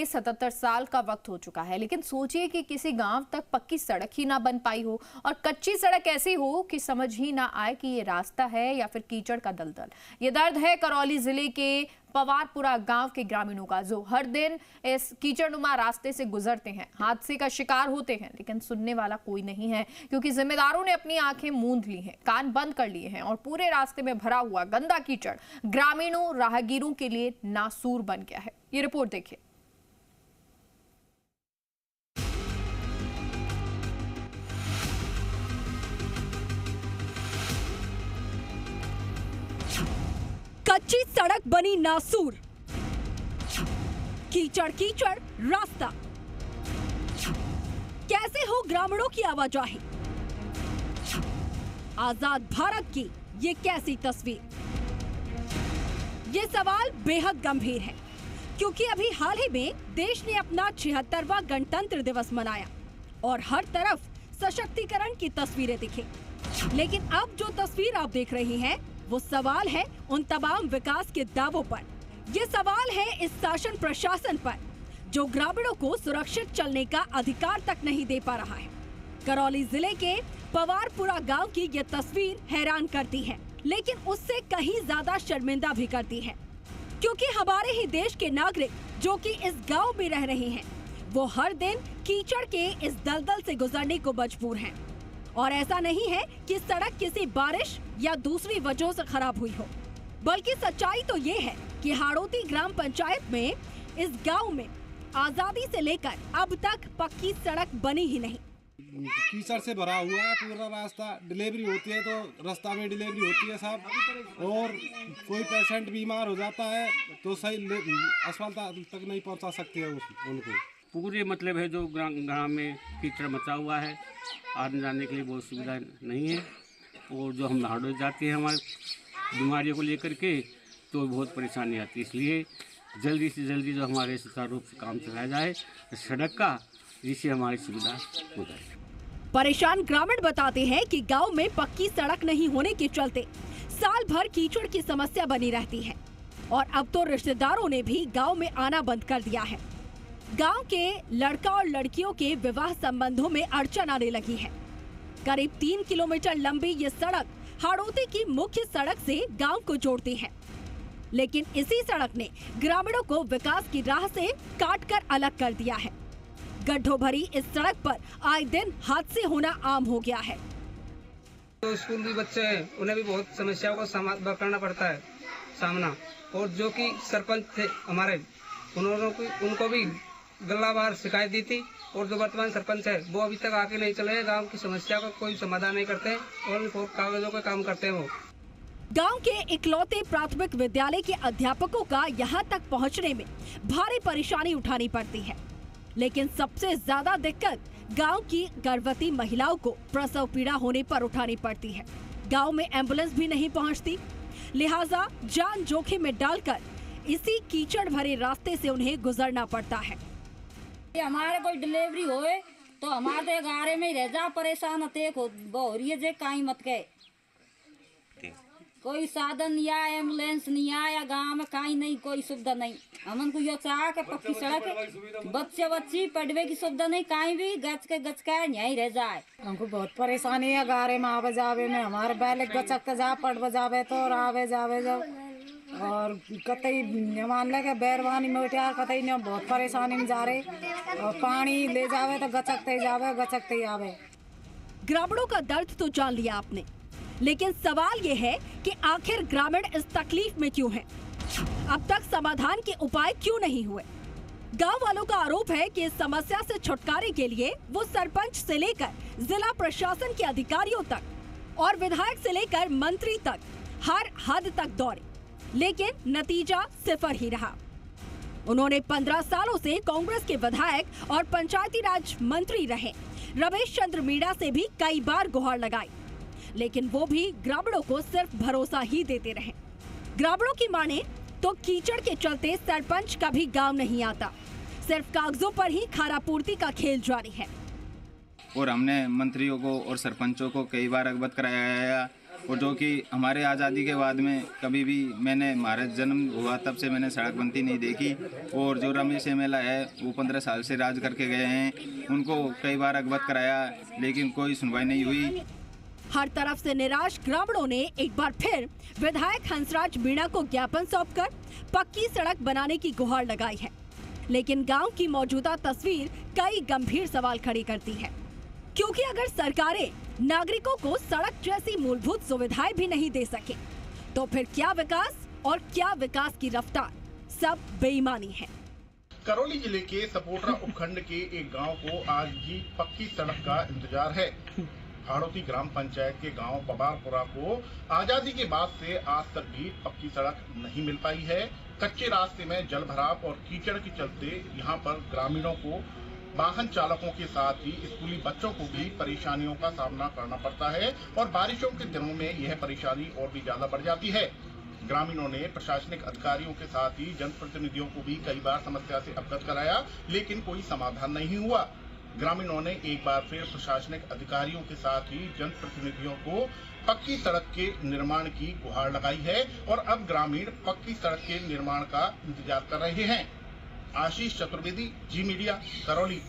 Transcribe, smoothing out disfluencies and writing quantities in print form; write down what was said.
77 साल का वक्त हो चुका है, लेकिन सोचिए कि किसी गांव तक पक्की सड़क ही ना बन पाई हो और कच्ची सड़क ऐसी हो कि समझ ही ना आए कि ये रास्ता है या फिर कीचड़ का दलदल। ये दर्द है करौली जिले के पवारपुरा गांव के ग्रामीणों का, जो हर दिन इस कीचड़नुमा रास्ते से गुजरते हैं, हादसे का शिकार होते हैं, लेकिन सुनने वाला कोई नहीं है क्योंकि जिम्मेदारों ने अपनी आंखें मूंद ली हैं, कान बंद कर लिए हैं और पूरे रास्ते में भरा हुआ गंदा कीचड़ ग्रामीणों राहगीरों के लिए नासूर बन गया है। ये रिपोर्ट देखिए। कच्ची सड़क बनी नासूर, कीचड़ कीचड़ रास्ता, कैसे हो ग्रामीणों की आवाजाही? आजाद भारत की ये कैसी तस्वीर? ये सवाल बेहद गंभीर है क्योंकि अभी हाल ही में देश ने अपना 76वां गणतंत्र दिवस मनाया और हर तरफ सशक्तिकरण की तस्वीरें दिखी, लेकिन अब जो तस्वीर आप देख रही हैं वो सवाल है उन तमाम विकास के दावों पर। ये सवाल है इस शासन प्रशासन पर जो ग्रामीणों को सुरक्षित चलने का अधिकार तक नहीं दे पा रहा है। करौली जिले के पवारपुरा गांव की ये तस्वीर हैरान करती है, लेकिन उससे कहीं ज्यादा शर्मिंदा भी करती है क्योंकि हमारे ही देश के नागरिक जो कि इस गांव में रह रहे हैं वो हर दिन कीचड़ के इस दलदल से गुजरने को मजबूर हैं। और ऐसा नहीं है कि सड़क किसी बारिश या दूसरी वजहों से खराब हुई हो, बल्कि सच्चाई तो ये है कि हाड़ौती ग्राम पंचायत में इस गांव में आजादी से लेकर अब तक पक्की सड़क बनी ही नहीं। कीचड़ से भरा हुआ है पूरा रास्ता। डिलीवरी होती है तो रास्ता में डिलीवरी होती है साहब, और कोई पेशेंट बीमार हो जाता है तो सही अस्पताल तक नहीं पहुंचा सकते हैं उनको। पूरे मतलब है जो ग्राम में कीचड़ मचा हुआ है, आने जाने के लिए बहुत सुविधा नहीं है, और जो हम हाड़ौती जाते हैं हमारे बीमारियों को लेकर के तो बहुत परेशानी आती है। इसलिए जल्दी से जल्दी जो हमारे सुचारू रूप से काम चलाया जाए सड़क का, जिससे हमारी सुविधा हो जाए। परेशान ग्रामीण बताते हैं कि गांव में पक्की सड़क नहीं होने के चलते साल भर कीचड़ की समस्या बनी रहती है और अब तो रिश्तेदारों ने भी गांव में आना बंद कर दिया है। गांव के लड़का और लड़कियों के विवाह संबंधों में अड़चन आने लगी है। करीब 3 किलोमीटर लंबी ये सड़क हाड़ौती की मुख्य सड़क से गांव को जोड़ती है, लेकिन इसी सड़क ने ग्रामीणों को विकास की राह से काटकर अलग कर दिया है। गड्ढों भरी इस सड़क पर आए दिन हादसे होना आम हो गया है। तो स्कूल भी बच्चे हैं, उन्हें भी बहुत समस्याओं का करना पड़ता है सामना, और जो कि सरपंच थे हमारे, उनको भी गल्ला बार शिकायत दी थी, और जो वर्तमान सरपंच है वो अभी तक आके नहीं चले, गांव की समस्या का कोई समाधान नहीं करते और कागजों का काम करते हैं। वो गांव के इकलौते प्राथमिक विद्यालय के अध्यापकों का यहां तक पहुंचने में भारी परेशानी उठानी पड़ती है, लेकिन सबसे ज्यादा दिक्कत गांव की गर्भवती महिलाओं को प्रसव पीड़ा होने पर उठानी पड़ती है। गांव में एम्बुलेंस भी नहीं पहुंचती, लिहाजा जान जोखिम में डालकर इसी कीचड़ भरे रास्ते से उन्हें गुजरना पड़ता है। हमारे कोई डिलीवरी होए तो हमारे तो गारे में रह जा, परेशान होते हो रही है जे कहीं मत के, कोई साधन नहीं आया, एम्बुलेंस नहीं आया, गांव में कहीं नहीं, कोई सुविधा नहीं। हमन को ये चाह के पक्की सड़क, बच्चे बच्ची पढ़वे की सुविधा नहीं, कहीं भी गच के यहीं रह जाए। हमको बहुत परेशानी है गारे में आवे जावे में, हमारे बैल गचक जा पढ़ बजावे तो और आवे जावे जब, और कतई मान लगे बैरवानी में उठा कतई ने बहुत परेशानी में जा रहे, और पानी ले जावे तो गचकते जावे गचकते आवे। ग्रामीणों का दर्द तो जान लिया आपने, लेकिन सवाल ये है कि आखिर ग्रामीण इस तकलीफ में क्यों हैं? अब तक समाधान के उपाय क्यों नहीं हुए? गांव वालों का आरोप है कि इस समस्या से छुटकारे के लिए वो सरपंच से लेकर जिला प्रशासन के अधिकारियों तक और विधायक से लेकर मंत्री तक हर हद तक दौड़े, लेकिन नतीजा सिफर ही रहा। उन्होंने 15 सालों से कांग्रेस के विधायक और पंचायती राज मंत्री रहे रमेश चंद्र मीणा से भी कई बार गुहार लगाई, लेकिन वो भी ग्रामीणों को सिर्फ भरोसा ही देते रहे। ग्रामीणों की माने तो कीचड़ के चलते सरपंच का भी गांव नहीं आता, सिर्फ कागजों पर ही खारापूर्ति का खेल जारी है। और हमने मंत्रियों को और सरपंचों को कई बार अवगत कराया, और जो कि हमारे आज़ादी के बाद में कभी भी मैंने हमारा जन्म हुआ तब से मैंने सड़क बनती नहीं देखी। और जो रमेश MLA है वो 15 साल से राज करके गए हैं, उनको कई बार अवगत कराया लेकिन कोई सुनवाई नहीं हुई। हर तरफ से निराश ग्रामीणों ने एक बार फिर विधायक हंसराज मीणा को ज्ञापन सौंपकर पक्की सड़क बनाने की गुहार लगाई है, लेकिन गांव की मौजूदा तस्वीर कई गंभीर सवाल खड़ी करती है, क्योंकि अगर सरकारें नागरिकों को सड़क जैसी मूलभूत सुविधाएं भी नहीं दे सके तो फिर क्या विकास और क्या विकास की रफ्तार, सब बेईमानी है। करौली जिले के सपोटरा उपखंड के एक गांव को आज भी पक्की सड़क का इंतजार है। हाड़ौती ग्राम पंचायत के गांव पबारपुरा को आजादी के बाद से आज तक भी पक्की सड़क नहीं मिल पाई है। कच्चे रास्ते में जल भराव और कीचड़ के चलते यहां पर ग्रामीणों को, वाहन चालकों के साथ ही स्कूली बच्चों को भी परेशानियों का सामना करना पड़ता है और बारिशों के दिनों में यह परेशानी और भी ज्यादा बढ़ जाती है। ग्रामीणों ने प्रशासनिक अधिकारियों के साथ ही जनप्रतिनिधियों को भी कई बार समस्या से अवगत कराया, लेकिन कोई समाधान नहीं हुआ। ग्रामीणों ने एक बार फिर प्रशासनिक अधिकारियों के साथ ही जनप्रतिनिधियों को पक्की सड़क के निर्माण की गुहार लगाई है और अब ग्रामीण पक्की सड़क के निर्माण का इंतजार कर रहे हैं। आशीष चतुर्वेदी, जी मीडिया, करौली।